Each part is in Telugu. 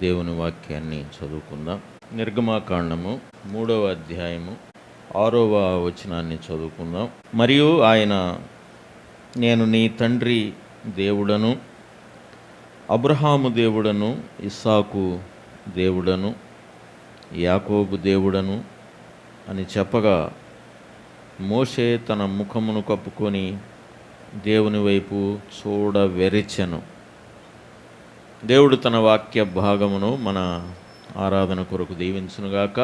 దేవుని వాక్యాన్ని చదువుకుందాం. నిర్గమాకాండము 3వ అధ్యాయము 6వ వచనాన్ని చదువుకుందాం. మరియు ఆయన, నేను నీ తండ్రి దేవుడను, అబ్రహాము దేవుడను, ఇస్సాకు దేవుడను, యాకోబు దేవుడను అని చెప్పగా, మోషే తన ముఖమును కప్పుకొని దేవుని వైపు చూడవెరచెను. దేవుడు తన వాక్య భాగమును మన ఆరాధన కొరకు దీవించునుగాక.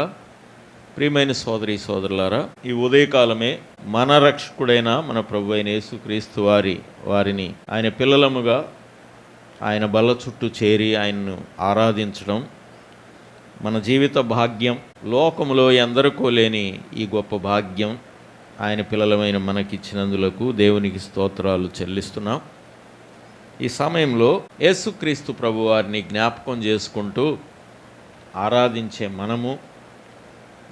ప్రియమైన సోదరి సోదరులారా, ఈ ఉదయకాలమే మన రక్షకుడైన మన ప్రభు అయిన యేసుక్రీస్తు వారిని ఆయన పిల్లలముగా ఆయన బల్ల చుట్టూ చేరి ఆయన్ను ఆరాధించడం మన జీవిత భాగ్యం. లోకములో ఎందరికో లేని ఈ గొప్ప భాగ్యం ఆయన పిల్లలమైన మనకిచ్చినందులకు దేవునికి స్తోత్రాలు చెల్లిస్తున్నాం. ఈ సమయంలో యేసుక్రీస్తు ప్రభు వారిని జ్ఞాపకం చేసుకుంటూ ఆరాధించే మనము,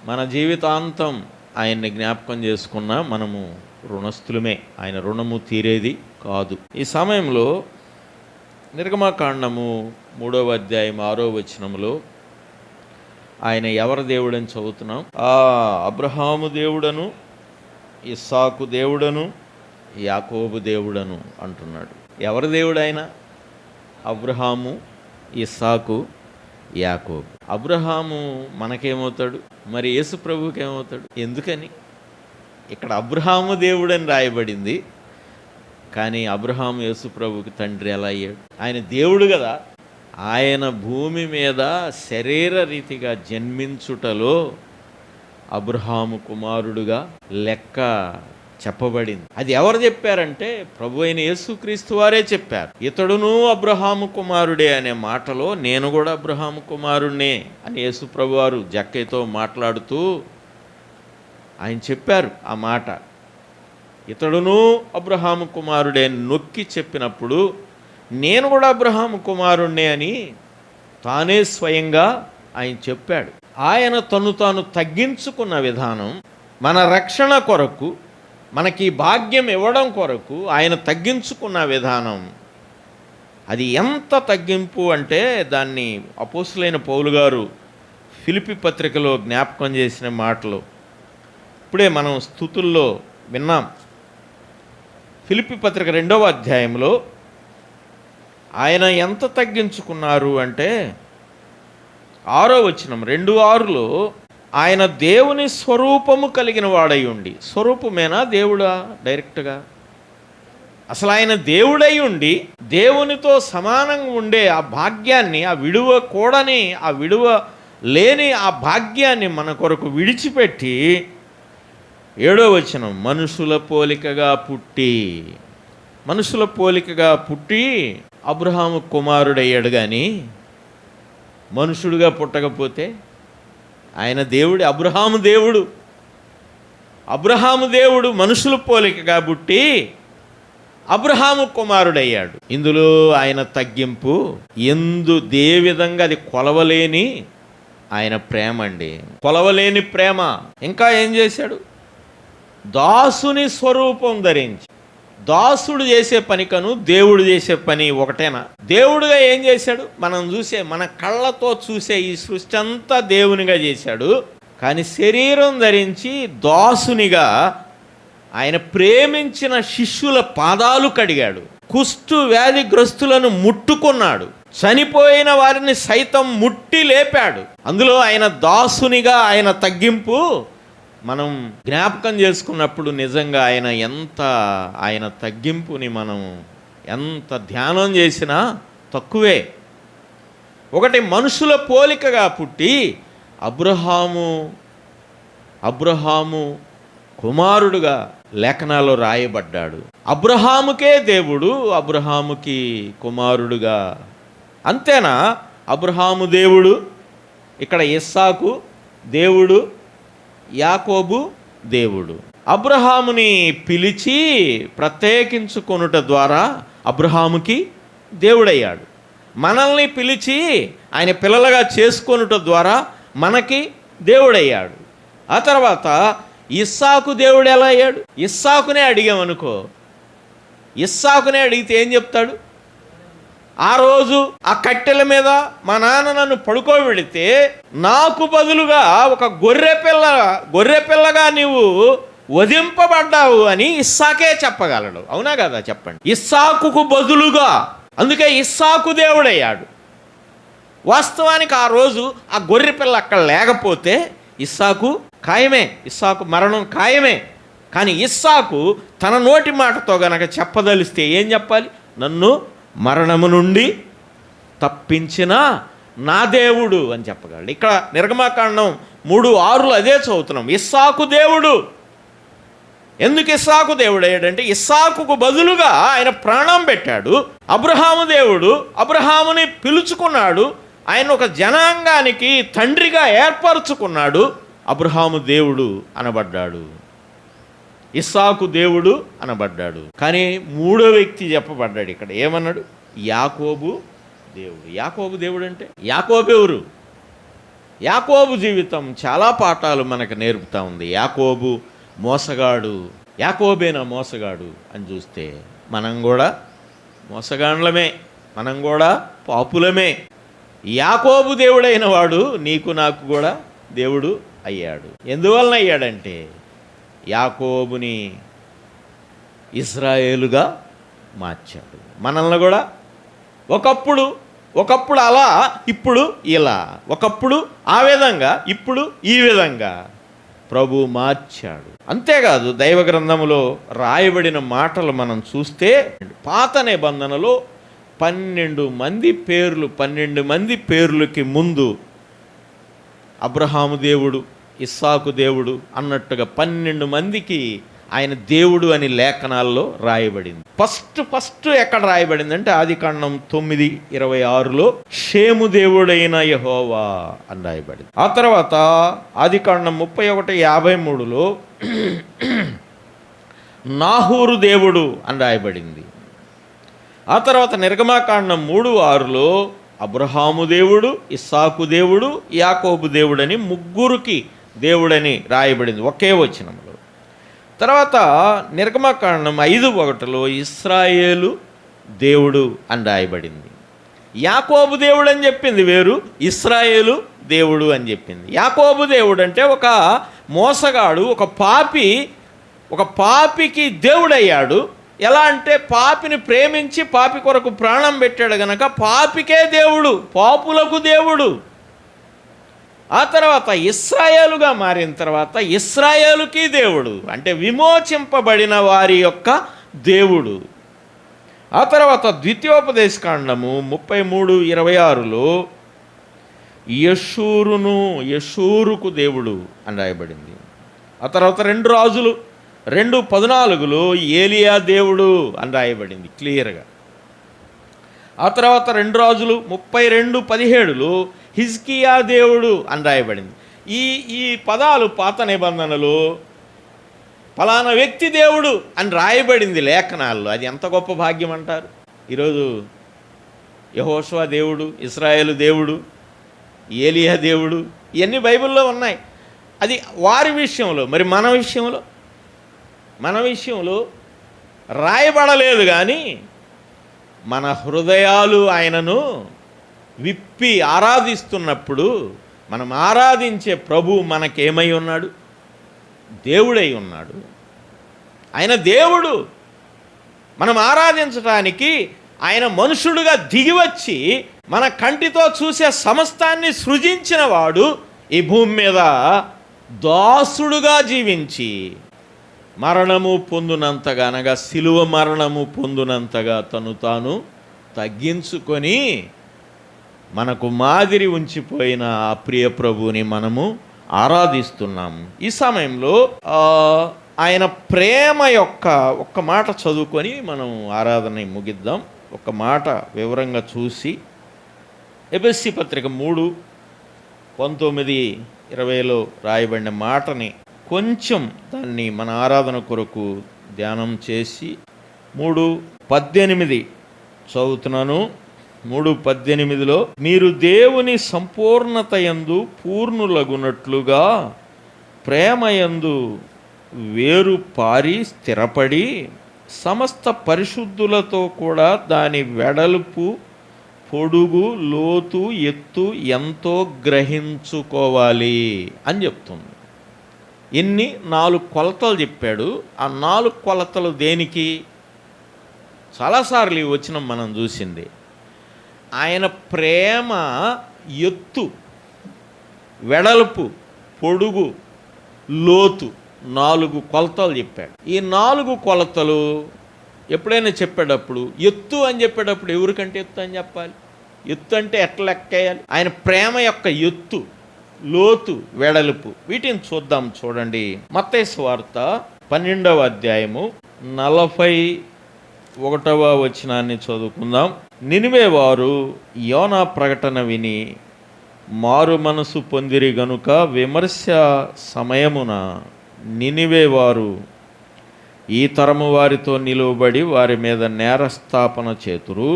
మన జీవితాంతం ఆయన్ని జ్ఞాపకం చేసుకున్న మనము రుణస్థులమే, ఆయన రుణము తీరేది కాదు. ఈ సమయంలో నిర్గమాకాండము 3వ అధ్యాయం 6వ వచనములో ఆయన ఎవరి దేవుడని చదువుతున్నాం. అబ్రహాము దేవుడను, ఇస్సాకు దేవుడను, యాకోబు దేవుడను అంటున్నాడు. ఎవరి దేవుడు ఆయన? అబ్రహాము, ఇస్సాకు, యాకోబు. అబ్రహాము మనకేమవుతాడు? మరి యేసు ప్రభువుకి ఏమవుతాడు? ఎందుకని ఇక్కడ అబ్రహాము దేవుడని రాయబడింది, కానీ అబ్రహాము యేసు ప్రభువుకి తండ్రి ఎలా అయ్యాడు? ఆయన దేవుడు కదా. ఆయన భూమి మీద శరీర రీతిగా జన్మించుటలో అబ్రహాము కుమారుడుగా లెక్క చెప్పబడింది. అది ఎవరు చెప్పారంటే ప్రభు అయిన యేసుక్రీస్తు వారే చెప్పారు. ఇతడును అబ్రహాము కుమారుడే అనే మాటలో నేను కూడా అబ్రహాము కుమారుణ్ణే అని యేసు ప్రభు వారు జక్కయ్యతో మాట్లాడుతూ ఆయన చెప్పారు ఆ మాట. ఇతడును అబ్రహాము కుమారుడే అని నొక్కి చెప్పినప్పుడు నేను కూడా అబ్రహాము కుమారుణ్ణే అని తానే స్వయంగా ఆయన చెప్పాడు. ఆయన తను తాను తగ్గించుకున్న విధానం, మన రక్షణ కొరకు, మనకి భాగ్యం ఇవ్వడం కొరకు ఆయన తగ్గించుకున్న విధానం, అది ఎంత తగ్గింపు అంటే దాన్ని అపోస్తులైన పౌలు గారు ఫిలిప్పీ పత్రికలో జ్ఞాపకం చేసిన మాటలు ఇప్పుడే మనం స్తుతుల్లో విన్నాం. ఫిలిప్పీ పత్రిక 2వ అధ్యాయంలో ఆయన ఎంత తగ్గించుకున్నారు అంటే 6వ వచనం 2:6లో ఆయన దేవుని స్వరూపము కలిగిన వాడై ఉండి, స్వరూపమేనా దేవుడా? డైరెక్ట్గా అసలు ఆయన దేవుడై ఉండి దేవునితో సమానంగా ఉండే ఆ భాగ్యాన్ని, ఆ విడువకూడని, ఆ విడువ లేని ఆ భాగ్యాన్ని మన కొరకు విడిచిపెట్టి 7వ వచనం మనుషుల పోలికగా పుట్టి అబ్రహాము కుమారుడయ్యాడు. కానీ మనుషుడుగా పుట్టకపోతే ఆయన దేవుడు, అబ్రహాము దేవుడు మనుషుల పోలికగా పుట్టి అబ్రహాము కుమారుడయ్యాడు. ఇందులో ఆయన తగ్గింపు ఏ విధంగా అది కొలవలేని ఆయన ప్రేమ అండి, కొలవలేని ప్రేమ. ఇంకా ఏం చేశాడు? దాసుని స్వరూపం ధరించి. దాసుడు చేసే పని కను దేవుడు చేసే పని ఒకటేనా? దేవుడుగా ఏం చేశాడు? మనం చూసే, మన కళ్ళతో చూసే ఈ సృష్టి అంతా దేవునిగా చేశాడు. కానీ శరీరం ధరించి దాసునిగా ఆయన ప్రేమించిన శిష్యుల పాదాలు కడిగాడు. కుష్టు వ్యాధిగ్రస్తులను ముట్టుకున్నాడు. చనిపోయిన వారిని సైతం ముట్టి లేపాడు. అందులో ఆయన దాసునిగా ఆయన తగ్గింపు మనం జ్ఞాపకం చేసుకున్నప్పుడు నిజంగా ఆయన తగ్గింపుని మనం ఎంత ధ్యానం చేసినా తక్కువే. ఒకటి, మనుషుల పోలికగా పుట్టి అబ్రహాము కుమారుడుగా లేఖనాల్లో రాయబడ్డాడు. అబ్రహాముకే దేవుడు, అబ్రహాముకి కుమారుడుగా. అంతేనా? అబ్రహాము దేవుడు, ఇక్కడ ఇస్సాకు దేవుడు, యాకోబు దేవుడు. అబ్రహాముని పిలిచి ప్రత్యేకించుకొనుట ద్వారా అబ్రహాముకి దేవుడయ్యాడు. మనల్ని పిలిచి ఆయన పిల్లలుగా చేసుకొనుట ద్వారా మనకి దేవుడయ్యాడు. ఆ తర్వాత ఇస్సాకు దేవుడు ఎలా అయ్యాడు? ఇస్సాకునే అడిగామనుకో, ఇస్సాకునే అడిగితే ఏం చెప్తాడు? ఆ రోజు ఆ కట్టెల మీద మా నాన్న నన్ను పడుకోబెడితే నాకు బదులుగా ఒక గొర్రె పిల్లగా నీవు వధింపబడ్డావు అని ఇస్సాకే చెప్పగలడు. అవునా కదా? చెప్పండి. ఇస్సాకుకు బదులుగా, అందుకే ఇస్సాకు దేవుడయ్యాడు. వాస్తవానికి ఆ రోజు ఆ గొర్రె పిల్ల అక్కడ లేకపోతే ఇస్సాకు ఖాయమే, ఇస్సాకు మరణం ఖాయమే. కానీ ఇస్సాకు తన నోటి మాటతో గనక చెప్పదలిస్తే ఏం చెప్పాలి? నన్ను మరణము నుండి తప్పించిన నా దేవుడు అని చెప్పగలడు. ఇక్కడ నిర్గమాకాండం 3:6 అదే చదువుతున్నాం. ఇస్సాకు దేవుడు. ఎందుకు ఇస్సాకు దేవుడు అయ్యాడంటే ఇస్సాకుకు బదులుగా ఆయన ప్రాణం పెట్టాడు. అబ్రహాము దేవుడు, అబ్రహాముని పిలుచుకున్నాడు. ఆయన ఒక జనాంగానికి తండ్రిగా ఏర్పరచుకున్నాడు. అబ్రహాము దేవుడు అనబడ్డాడు, ఇస్సాకు దేవుడు అనబడ్డాడు. కానీ మూడో వ్యక్తి చెప్పబడ్డాడు ఇక్కడ. ఏమన్నాడు? యాకోబు దేవుడు. యాకోబు దేవుడు అంటే యాకోబు ఎవరు? యాకోబు జీవితం చాలా పాఠాలు మనకు నేర్పుతా ఉంది. యాకోబు మోసగాడు, యాకోబేనా మోసగాడు అని చూస్తే మనం కూడా మోసగాండ్లమే, మనం కూడా పాపులమే. యాకోబు దేవుడైన వాడు నీకు నాకు కూడా దేవుడు అయ్యాడు. ఎందువలన అయ్యాడంటే యాకోబుని ఇశ్రాయేలుగా మార్చాడు. మనల్ని కూడా ఒకప్పుడు అలా, ఇప్పుడు ఇలా, ఒకప్పుడు ఆ విధంగా, ఇప్పుడు ఈ విధంగా ప్రభు మార్చాడు. అంతేకాదు దైవ గ్రంథములో రాయబడిన మాటలు మనం చూస్తే పాత నిబంధనలో 12 మంది పేర్లకి ముందు అబ్రహాము దేవుడు, ఇస్సాకు దేవుడు అన్నట్టుగా 12 మందికి ఆయన దేవుడు అని లేఖనాల్లో రాయబడింది. ఫస్ట్ ఎక్కడ రాయబడిందంటే ఆదికాండం 9:26లో షేము దేవుడైన యెహోవా అని రాయబడింది. ఆ తర్వాత ఆదికాండం 31:53లో నాహూరు దేవుడు అని రాయబడింది. ఆ తర్వాత నిర్గమాకాండం 3:6లో అబ్రహాము దేవుడు, ఇస్సాకు దేవుడు, యాకోబు దేవుడని ముగ్గురికి దేవుడని రాయబడింది ఒకే వచనంలో. తర్వాత నిర్గమాకాండం 5:1లో ఇశ్రాయేలు దేవుడు అని రాయబడింది. యాకోబు దేవుడు అని చెప్పింది వేరు, ఇశ్రాయేలు దేవుడు అని చెప్పింది. యాకోబు దేవుడు అంటే ఒక మోసగాడు, ఒక పాపికి దేవుడయ్యాడు. ఎలా అంటే పాపిని ప్రేమించి పాపి కొరకు ప్రాణం పెట్టాడు గనక పాపికే దేవుడు, పాపులకు దేవుడు. ఆ తర్వాత ఇశ్రాయేలుగా మారిన తర్వాత ఇశ్రాయేలుకి దేవుడు, అంటే విమోచింపబడిన వారి యొక్క దేవుడు. ఆ తర్వాత ద్వితీయోపదేశకాండము 33:26లో యెషూరుకు దేవుడు అని రాయబడింది. ఆ తర్వాత 2 రాజులు 2:14లో ఏలియా దేవుడు అని రాయబడింది క్లియర్గా. ఆ తర్వాత 2 రాజులు 32:17లో హిజ్కియా దేవుడు అని రాయబడింది. ఈ పదాలు పాత నిబంధనలు ఫలానా వ్యక్తి దేవుడు అని రాయబడింది లేఖనాల్లో. అది ఎంత గొప్ప భాగ్యం అంటారు. ఈరోజు యెహోషువ దేవుడు, ఇశ్రాయేలు దేవుడు, ఏలియా దేవుడు, ఇవన్నీ బైబిల్లో ఉన్నాయి. అది వారి విషయంలో. మరి మన విషయంలో రాయబడలేదు. కానీ మన హృదయాలు ఆయనను విప్పి ఆరాధిస్తున్నప్పుడు మనం ఆరాధించే ప్రభు మనకేమై ఉన్నాడు? దేవుడై ఉన్నాడు. ఆయన దేవుడు. మనం ఆరాధించడానికి ఆయన మనుషుడుగా దిగివచ్చి మన కంటితో చూసే సమస్తాన్ని సృజించిన వాడు ఈ భూమి మీద దాసుడుగా జీవించి మరణము పొందునంతగా, అనగా సిలువ మరణము పొందునంతగా తను తాను తగ్గించుకొని మనకు మాదిరి ఉంచిపోయిన ఆ ప్రియ ప్రభువుని మనము ఆరాధిస్తున్నాము. ఈ సమయంలో ఆయన ప్రేమ యొక్క ఒక్క మాట చదువుకొని మనం ఆరాధన ముగిద్దాం. ఒక మాట వివరంగా చూసి ఎఫెసీ పత్రిక 3:19-20లో రాయబడిన మాటని కొంచెం దాన్ని మన ఆరాధన కొరకు ధ్యానం చేసి 3:18 చదువుతున్నాను. 3:18లో మీరు దేవుని సంపూర్ణతయందు పూర్ణులగునట్లుగా ప్రేమయందు వేరు పారి స్థిరపడి సమస్త పరిశుద్ధులతో కూడా దాని వెడల్పు పొడుగు, లోతు, ఎత్తు ఎంతో గ్రహించుకోవాలి అని చెప్తుంది. ఎన్ని 4 కొలతలు చెప్పాడు. ఆ 4 కొలతలు దేనికి? చాలాసార్లు ఈ వచనం మనం చూసింది. ఆయన ప్రేమ ఎత్తు, వెడల్పు, పొడుగు, లోతు 4 కొలతలు చెప్పాడు. ఈ 4 కొలతలు ఎప్పుడైనా చెప్పేటప్పుడు ఎత్తు అని చెప్పేటప్పుడు ఎవరికంటే ఎత్తు అని చెప్పాలి? ఎత్తు అంటే ఎట్లా లెక్కేయాలి? ఆయన ప్రేమ యొక్క ఎత్తు, లోతు, వెడల్పు వీటిని చూద్దాం. చూడండి, మత్తయి సువార్త 12వ అధ్యాయము 41వ వచనాన్ని చదువుకుందాం. నినివే వారు యోనా ప్రకటన విని మారు మనసు పొందిరి గనుక విమర్శ సమయమున నినివే వారు ఈ తరము వారితో నిలువబడి వారి మీద నేరస్థాపన చేతురు.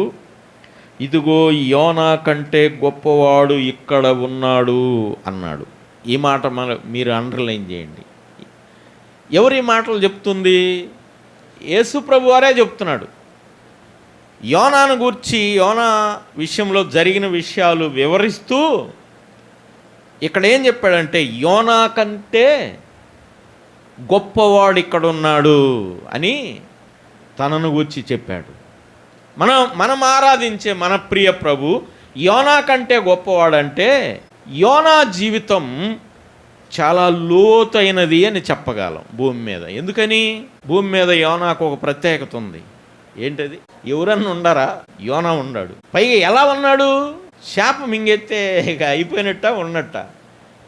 ఇదిగో యోనా కంటే గొప్పవాడు ఇక్కడ ఉన్నాడు అన్నాడు. ఈ మాట మీరు అండర్లైన్ చేయండి. ఎవరు ఈ మాటలు చెప్తుంది? యేసు ప్రభు వారే చెప్తున్నాడు. యోనాను గూర్చి, యోనా విషయంలో జరిగిన విషయాలు వివరిస్తూ ఇక్కడ ఏం చెప్పాడంటే, యోనా కంటే గొప్పవాడు ఇక్కడున్నాడు అని తనను గూర్చి చెప్పాడు. మనం ఆరాధించే మన ప్రియ ప్రభు యోనా కంటే గొప్పవాడంటే యోనా జీవితం చాలా లోతైనది అని చెప్పగలం భూమి మీద. ఎందుకని? భూమి మీద యోనాకు ఒక ప్రత్యేకత ఉంది. ఏంటది? ఎవరన్నా ఉండరా? యోనా ఉన్నాడు. పైగా ఎలా ఉన్నాడు? శాప మింగెత్తే ఇక అయిపోయినట్ట ఉన్నట్ట,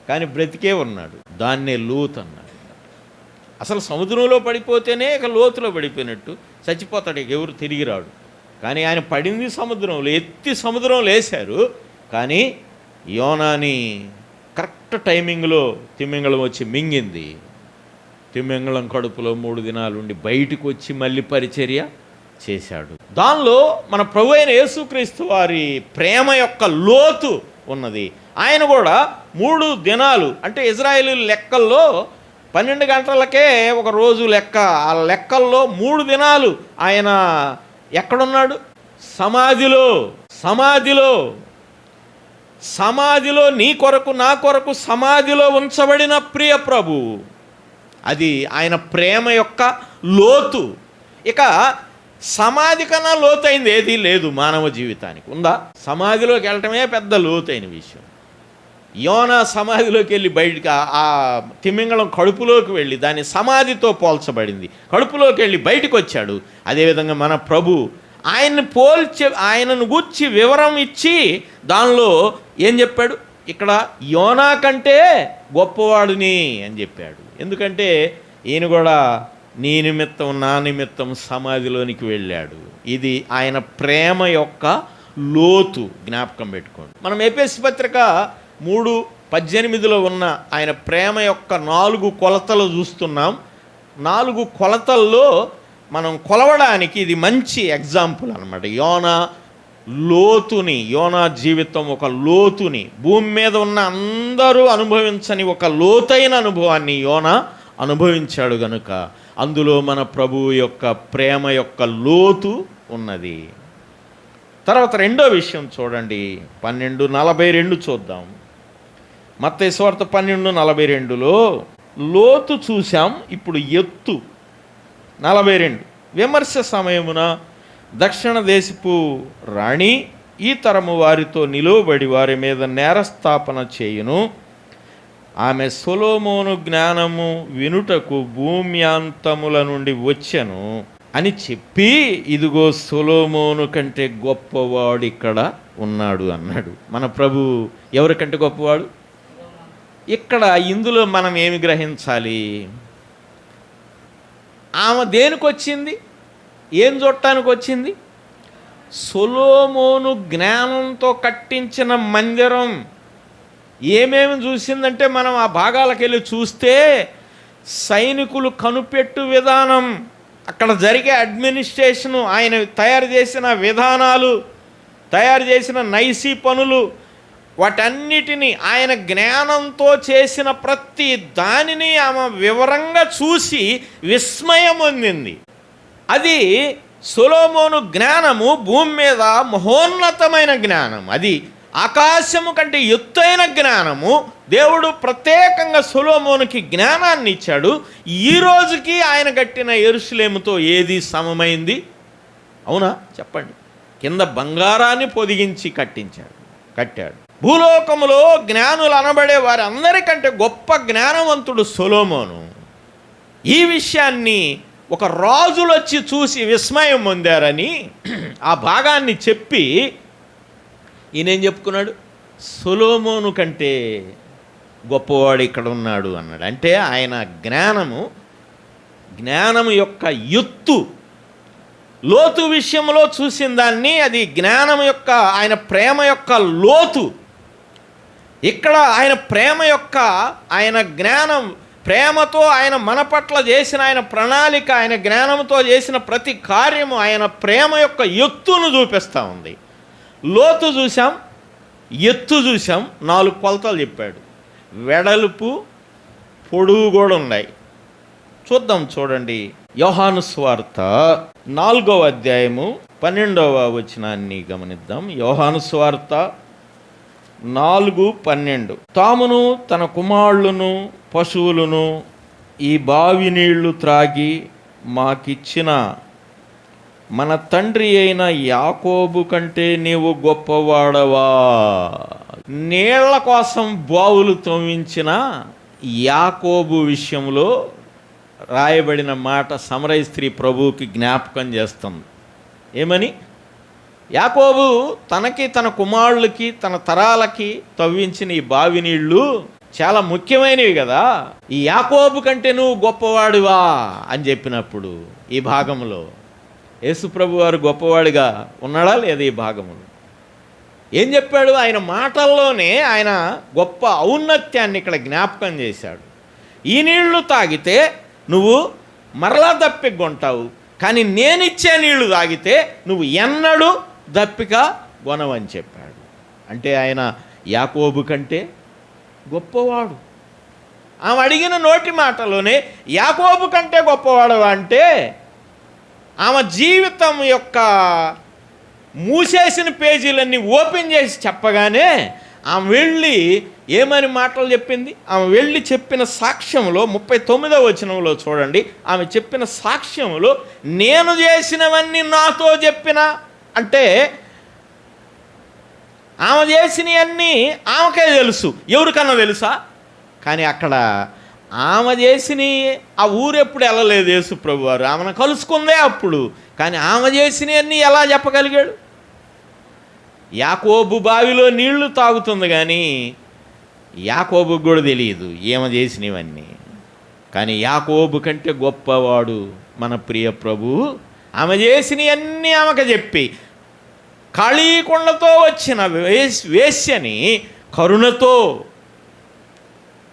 కానీ బ్రతికే ఉన్నాడు. దాన్నే లోతు అన్నాడు. అసలు సముద్రంలో పడిపోతేనే ఇక లోతులో పడిపోయినట్టు, చచ్చిపోతాడు, ఇక ఎవరు తిరిగి రాడు. కానీ ఆయన పడింది సముద్రంలో, ఎత్తి సముద్రంలో వేశారు. కానీ యోనాని కరెక్ట్ టైమింగ్లో తిమింగళం వచ్చి మింగింది. తిమింగళం కడుపులో 3 దినాలు ఉండి బయటికి వచ్చి మళ్ళీ పరిచర్య చేశాడు. దానిలో మన ప్రభు అయిన యేసుక్రీస్తు వారి ప్రేమ యొక్క లోతు ఉన్నది. ఆయన కూడా 3 దినాలు, అంటే ఇజ్రాయేలు లెక్కల్లో 12 గంటలకే ఒక రోజు లెక్క. ఆ లెక్కల్లో 3 దినాలు ఆయన ఎక్కడున్నాడు? సమాధిలో నీ కొరకు నా కొరకు సమాధిలో ఉంచబడిన ప్రియ ప్రభు. అది ఆయన ప్రేమ యొక్క లోతు. ఇక సమాధి కన్నా లోతైంది ఏదీ లేదు మానవ జీవితానికి. ఉందా? సమాధిలోకి వెళ్ళటమే పెద్ద లోతైన విషయం. యోనా సమాధిలోకి వెళ్ళి బయటికి, ఆ తిమింగళం కడుపులోకి వెళ్ళి దాని సమాధితో పోల్చబడింది. కడుపులోకి వెళ్ళి బయటకు వచ్చాడు. అదేవిధంగా మన ప్రభు ఆయనను గూర్చి వివరం ఇచ్చి దానిలో ఏం చెప్పాడు? ఇక్కడ యోనా కంటే గొప్పవాడిని అని చెప్పాడు. ఎందుకంటే ఈయన కూడా నీ నిమిత్తం నా నిమిత్తం సమాధిలోనికి వెళ్ళాడు. ఇది ఆయన ప్రేమ యొక్క లోతు. జ్ఞాపకం పెట్టుకోండి. మనం ఎఫెసీ పత్రిక 3:18లో ఉన్న ఆయన ప్రేమ యొక్క 4 కొలతలు చూస్తున్నాం. 4 కొలతల్లో మనం కొలవడానికి ఇది మంచి ఎగ్జాంపుల్ అన్నమాట. యోనా జీవితం ఒక లోతుని, భూమి మీద ఉన్న అందరూ అనుభవించని ఒక లోతైన అనుభవాన్ని యోనా అనుభవించాడు గనుక అందులో మన ప్రభువు యొక్క ప్రేమ యొక్క లోతు ఉన్నది. తర్వాత రెండో విషయం చూడండి, 12:42 చూద్దాం. మత్తయి సువార్త 12:42లో లోతు చూసాం, ఇప్పుడు ఎత్తు. 42 విమర్శ సమయమున దక్షిణ దేశపు రాణి ఈ తరము వారితో నిలువబడి వారి మీద నేరస్థాపన చేయును. ఆమె సొలొమోను జ్ఞానము వినుటకు భూమ్యాంతముల నుండి వచ్చెను అని చెప్పి, ఇదిగో సొలొమోను కంటే గొప్పవాడు ఇక్కడ ఉన్నాడు అన్నాడు. మన ప్రభు ఎవరికంటే గొప్పవాడు? ఇక్కడ ఇందులో మనం ఏమి గ్రహించాలి? ఆమె దేనికి వచ్చింది? ఏం చూడటానికి వచ్చింది? సొలొమోను జ్ఞానంతో కట్టించిన మందిరం. ఏమేమి చూసిందంటే మనం ఆ భాగాలకు వెళ్ళి చూస్తే సైనికులు కనుపెట్టు విధానం, అక్కడ జరిగే అడ్మినిస్ట్రేషను, ఆయన తయారు చేసిన విధానాలు, తయారు చేసిన నైసీ పనులు, వాటన్నిటినీ ఆయన జ్ఞానంతో చేసిన ప్రతి దానిని ఆమె వివరంగా చూసి విస్మయం పొందింది. అది సొలొమోను జ్ఞానము భూమి మీద మహోన్నతమైన జ్ఞానం, అది ఆకాశము కంటే ఎత్తైన జ్ఞానము. దేవుడు ప్రత్యేకంగా సొలొమోనుకి జ్ఞానాన్ని ఇచ్చాడు. ఈ రోజుకి ఆయన కట్టిన యెరూషలేముతో ఏది సమమైంది? అవునా చెప్పండి. కింద బంగారాన్ని పొదిగించి కట్టాడు. భూలోకములో జ్ఞానులు అనబడే వారి అందరికంటే గొప్ప జ్ఞానవంతుడు సొలొమోను. ఈ విషయాన్ని ఒక రాజులు వచ్చి చూసి విస్మయం పొందారని ఆ భాగాన్ని చెప్పి ఈయనేం చెప్పుకున్నాడు? సొలొమోను కంటే గొప్పవాడు ఇక్కడ ఉన్నాడు అన్నాడు. అంటే ఆయన జ్ఞానము యొక్క ఎత్తు, లోతు విషయంలో చూసిన దాన్ని, అది జ్ఞానం యొక్క, ఆయన ప్రేమ యొక్క లోతు. ఇక్కడ ఆయన ప్రేమ యొక్క, ఆయన జ్ఞానం, ప్రేమతో ఆయన మన పట్ల చేసిన ఆయన ప్రణాళిక, ఆయన జ్ఞానంతో చేసిన ప్రతి కార్యము ఆయన ప్రేమ యొక్క ఎత్తును చూపిస్తూ ఉంది. లోతు చూసాం, ఎత్తు చూసాం, 4 కొలతలు చెప్పాడు. వెడల్పు, పొడుగు కూడా ఉన్నాయి. చూడండి. యోహాను సువార్త 4వ అధ్యాయము 12వ వచనాన్ని గమనిద్దాం. యోహాను సువార్త 4:12. తామును తన కుమారులను పశువులను ఈ బావి నీళ్లు త్రాగి మాకిచ్చిన మన తండ్రి అయిన యాకోబు కంటే నీవు గొప్పవాడవా? నీళ్ల కోసం బావులు తవ్వించిన యాకోబు విషయంలో రాయబడిన మాట సమరయ స్త్రీ ప్రభువుకి జ్ఞాపకం చేస్తుంది. ఏమని? యాకోబు తనకి, తన కుమారులకి, తన తరాలకి తవ్వించిన ఈ బావి నీళ్లు చాలా ముఖ్యమైనవి కదా, ఈ యాకోబు కంటే నువ్వు గొప్పవాడివా అని చెప్పినప్పుడు ఈ భాగంలో యేసుప్రభు వారు గొప్పవాడిగా ఉన్నాడా లేదా? ఈ భాగంలో ఏం చెప్పాడు? ఆయన మాటల్లోనే ఆయన గొప్ప ఔన్నత్యాన్ని ఇక్కడ జ్ఞాపకం చేశాడు. ఈ నీళ్లు తాగితే నువ్వు మరలా దప్పికొంటావు, కానీ నేనిచ్చే నీళ్లు తాగితే నువ్వు ఎన్నడూ దప్పిక కొనవని చెప్పాడు. అంటే ఆయన యాకోబు కంటే గొప్పవాడు. ఆమె అడిగిన నోటి మాటలోనే యాకోబు కంటే గొప్పవాడు అంటే ఆమె జీవితం యొక్క మూసేసిన పేజీలన్నీ ఓపెన్ చేసి చెప్పగానే ఆమె వెళ్ళి ఏమని మాటలు చెప్పింది? ఆమె వెళ్ళి చెప్పిన సాక్ష్యంలో 39వ వచనంలో చూడండి. ఆమె చెప్పిన సాక్ష్యంలో నేను చేసినవన్నీ నాతో చెప్పిన, అంటే ఆమె చేసినవన్నీ ఆమెకే తెలుసు, ఎవరికన్నా తెలుసా? కానీ అక్కడ ఆమె చేసిన ఆ ఊరెప్పుడు వెళ్ళలేదు యేసు ప్రభు వారు, ఆమెను కలుసుకుందే అప్పుడు. కానీ ఆమె చేసినవన్నీ ఎలా చెప్పగలిగాడు? యాకోబు బావిలో నీళ్లు తాగుతుంది కానీ యాకోబుకు కూడా తెలియదు ఏమ చేసినవన్నీ. కానీ యాకోబు కంటే గొప్పవాడు మన ప్రియ ప్రభు. ఆమె చేసినవన్నీ ఆమెకు చెప్పి కాళీకొండతో వచ్చిన వేశ్యని కరుణతో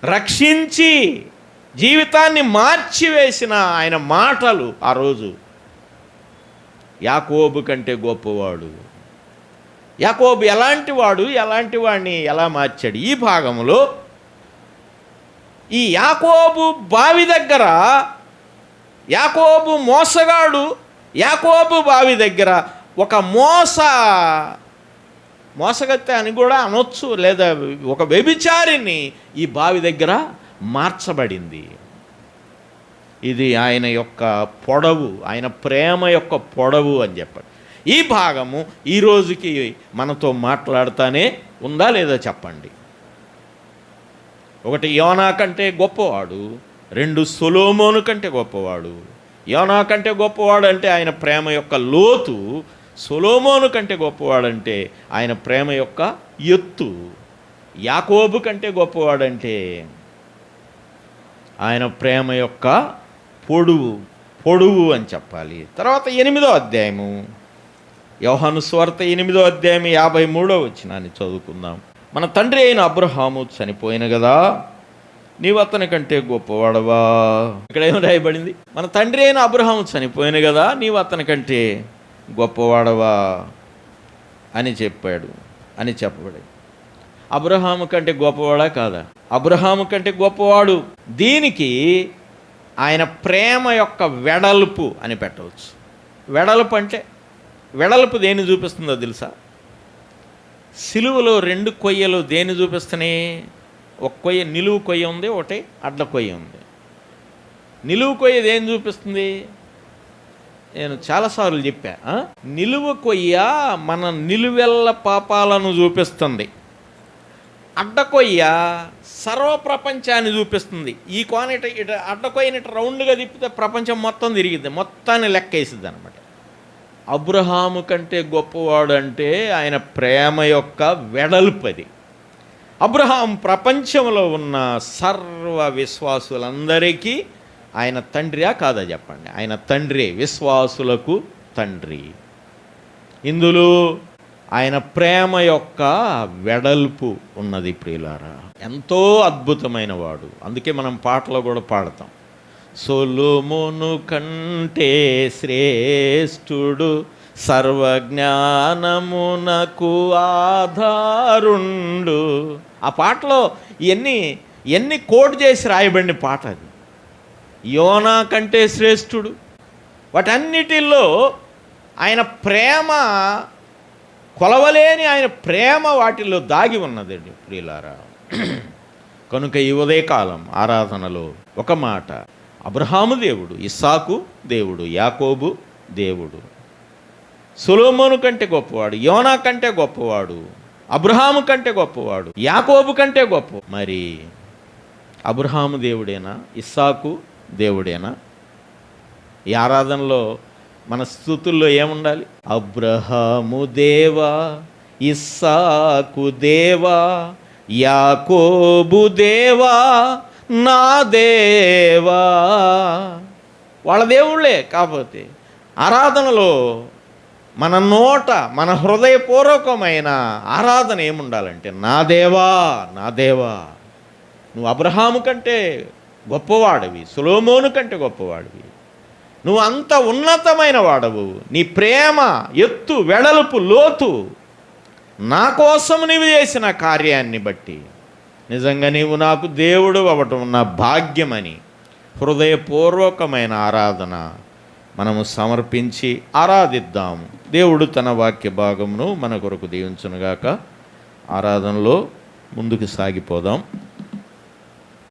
రక్షించి జీవితాన్ని మార్చివేసిన ఆయన మాటలు ఆ రోజు యాకోబు కంటే గొప్పవాడు. యాకోబు ఎలాంటి వాడిని ఎలా మార్చాడు? ఈ భాగంలో ఈ యాకోబు బావి దగ్గర యాకోబు మోసగాడు, యాకోబు బావి దగ్గర ఒక మోసగత్తె అని కూడా అనొచ్చు, లేదా ఒక వ్యభిచారిని ఈ బావి దగ్గర మార్చబడింది. ఇది ఆయన యొక్క పొడవు, ఆయన ప్రేమ యొక్క పొడవు అని చెప్పాడు. ఈ భాగము ఈ రోజుకి మనతో మాట్లాడుతూనే ఉందా లేదా చెప్పండి. 1 యోనా కంటే గొప్పవాడు, 2 సొలొమోను కంటే గొప్పవాడు. యోనా కంటే గొప్పవాడు అంటే ఆయన ప్రేమ యొక్క లోతు, సొలొమోను కంటే గొప్పవాడంటే ఆయన ప్రేమ యొక్క ఎత్తు, యాకోబు కంటే గొప్పవాడంటే ఆయన ప్రేమ యొక్క పొడువు అని చెప్పాలి. తర్వాత 8వ అధ్యాయము, యోహాను సువార్త 8వ అధ్యాయం 53వ వచనాన్ని చదువుకుందాం. మన తండ్రి అయిన అబ్రహాము చనిపోయిన కదా, నీవు అతని కంటే గొప్పవాడవా? ఇక్కడ ఏం రాయబడింది? మన తండ్రి అయిన అబ్రహాము చనిపోయిన కదా, నీవు అతని కంటే గొప్పవాడవా అని చెప్పబడి. అబ్రహాము కంటే గొప్పవాడా కాదా? అబ్రహాము కంటే గొప్పవాడు. దీనికి ఆయన ప్రేమ యొక్క వెడల్పు అని పెట్టవచ్చు. వెడల్పు అంటే వెడల్పు దేన్ని చూపిస్తుందో తెలుసా? సిలువలో 2 కొయ్యలు దేన్ని చూపిస్తున్నాయి? ఒక కొయ్య నిలువు కొయ్య ఉంది, ఒకటి అడ్డ కొయ్య ఉంది. నిలువు కొయ్య దేన్ని చూపిస్తుంది? నేను చాలాసార్లు చెప్పా, నిలువు కొయ్య మన నిలువెల్ల పాపాలను చూపిస్తుంది. అడ్డ కొయ్య సర్వప్రపంచాన్ని చూపిస్తుంది. ఈ కోన ఇట అడ్డ కొయ్యని రౌండ్గా తిప్పితే ప్రపంచం మొత్తం తిరిగిద్ది, మొత్తాన్ని లెక్కేసిద్ది అనమాట. అబ్రహాము కంటే గొప్పవాడు అంటే ఆయన ప్రేమ యొక్క వెడల్పది. అబ్రహాం ప్రపంచంలో ఉన్న సర్వ విశ్వాసులందరికీ ఆయన తండ్రియా కాదా చెప్పండి? ఆయన తండ్రి, విశ్వాసులకు తండ్రి. ఇందులో ఆయన ప్రేమ యొక్క వెడల్పు ఉన్నది ప్రియులారా. ఎంతో అద్భుతమైన వాడు. అందుకే మనం పాటలో కూడా పాడతాం, సొలొమోను కంటే శ్రేష్ఠుడు, సర్వజ్ఞానమునకు ఆధారుండు. ఆ పాటలో ఎన్ని కోట్ చేసి రాయబడిన పాట అది. యోనా కంటే శ్రేష్ఠుడు. వాటన్నిటిల్లో ఆయన ప్రేమ, కొలవలేని ఆయన ప్రేమ వాటిల్లో దాగి ఉన్నదండి ప్రియులారా. కనుక ఈ ఉదయకాలం ఆరాధనలో ఒక మాట, అబ్రహాము దేవుడు, ఇస్సాకు దేవుడు, యాకోబు దేవుడు. సొలొమోను కంటే గొప్పవాడు, యోనా కంటే గొప్పవాడు, అబ్రహాము కంటే గొప్పవాడు, యాకోబు కంటే గొప్ప. మరి అబ్రహాము దేవుడేనా? ఇస్సాకు దేవుడేనా? ఈ ఆరాధనలో మన స్తుతుల్లో ఏముండాలి? అబ్రహాము దేవా, ఇస్సాకు దేవా, యాకోబు దేవా, నా దేవా. వాళ్ళ దేవుళ్ళే. కాకపోతే ఆరాధనలో మన నోట, మన హృదయపూర్వకమైన ఆరాధన ఏముండాలంటే, నా దేవా, నా దేవా. నువ్వు అబ్రహాము కంటే గొప్పవాడివి, సొలొమోను కంటే గొప్పవాడివి, నువ్వు అంత ఉన్నతమైన వాడవు. నీ ప్రేమ ఎత్తు, వెడల్పు, లోతు, నా కోసం నీవు చేసిన కార్యాన్ని బట్టి నిజంగా నీవు నాకు దేవుడు అవ్వటం నా భాగ్యమని హృదయపూర్వకమైన ఆరాధన మనము సమర్పించి ఆరాధిద్దాము. దేవుడు తన వాక్య భాగమును మన కొరకు దీవించునుగాక. ఆరాధనలో ముందుకు సాగిపోదాం.